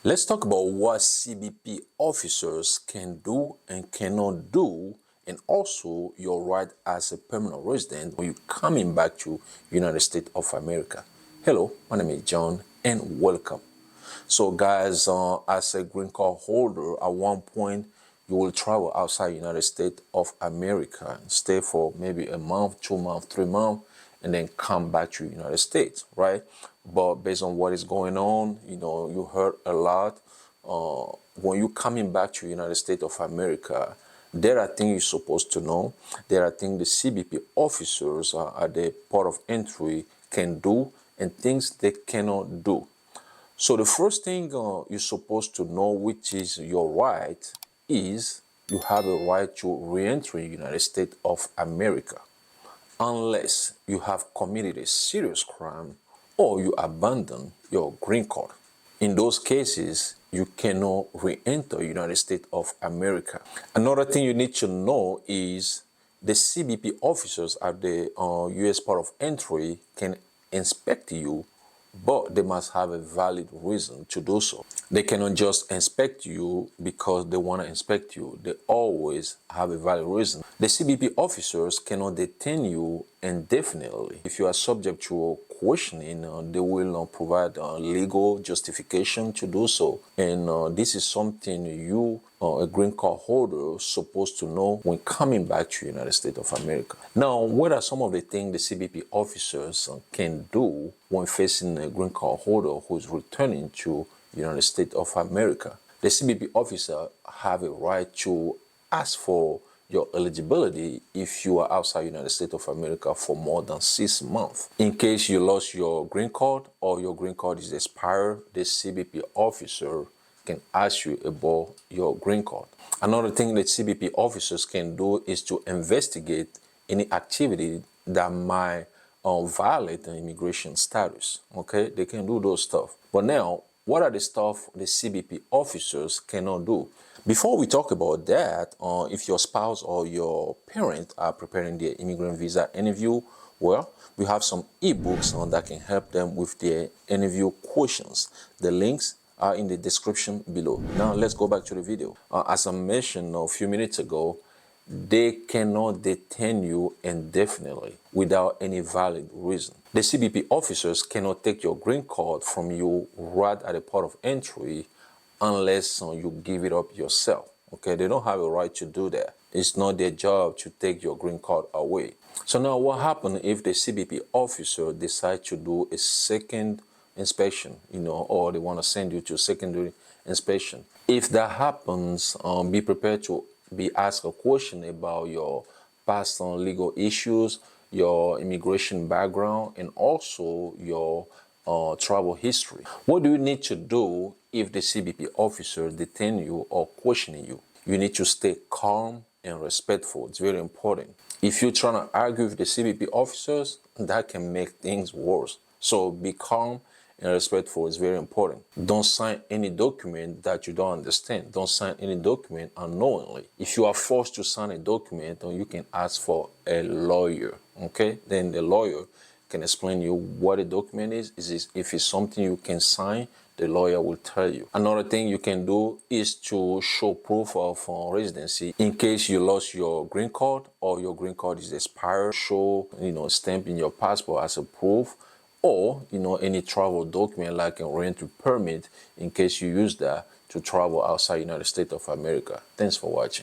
Let's talk about what CBP officers can do and cannot do, and also your right as a permanent resident when you're coming back to United States of America. Hello, my name is John and welcome. So guys, as a green card holder, at one point you will travel outside United States of America and stay for maybe a month, 2 months, 3 months, and then come back to United States, right? But based on what is going on, you heard a lot. When you're coming back to United States of America, there are things you're supposed to know. There are things the CBP officers at the port of entry can do and things they cannot do. So the first thing you're supposed to know, which is your right, is you have a right to re-enter the United States of America unless you have committed a serious crime or you abandon your green card. In those cases, you cannot re-enter the United States of America. Another thing you need to know is the CBP officers at the U.S. port of entry can inspect you, but they must have a valid reason to do so. They cannot just inspect you because they want to inspect you. They always have a valid reason. The CBP officers cannot detain you indefinitely. If you are subject to questioning, they will provide legal justification to do so. And this is something you, a green card holder, supposed to know when coming back to the United States of America. Now, what are some of the things the CBP officers can do when facing a green card holder who is returning to the United States of America? The CBP officer have a right to ask for your eligibility if you are outside United States of America for more than 6 months. In case you lost your green card or your green card is expired, the CBP officer can ask you about your green card. Another thing that CBP officers can do is to investigate any activity that might violate an immigration status. Okay, they can do those stuff. But now, what are the stuff the CBP officers cannot do? Before we talk about that, if your spouse or your parent are preparing their immigrant visa interview, well, we have some ebooks that can help them with their interview questions. The links are in the description below. Now let's go back to the video. As I mentioned a few minutes ago, they cannot detain you indefinitely without any valid reason. The CBP officers cannot take your green card from you right at the port of entry unless you give it up yourself. Okay, they don't have a right to do that. It's not their job to take your green card away. So now what happens if the CBP officer decide to do a second inspection, or they want to send you to secondary inspection? If that happens, be prepared to be asked a question about your past legal issues, your immigration background, and also your travel history. What do you need to do if the CBP officer detain you or questioning you? You need to stay calm and respectful. It's very important. If you're trying to argue with the CBP officers, that can make things worse. So be calm and respectful is very important. Don't sign any document that you don't understand. Don't sign any document unknowingly. If you are forced to sign a document, then you can ask for a lawyer. Okay? Then the lawyer can explain you what a document is. If it's something you can sign, the lawyer will tell you. Another thing you can do is to show proof of residency. In case you lost your green card or your green card is expired, show stamp in your passport as a proof, or any travel document like a re-entry permit in case you use that to travel outside United States of America. Thanks for watching.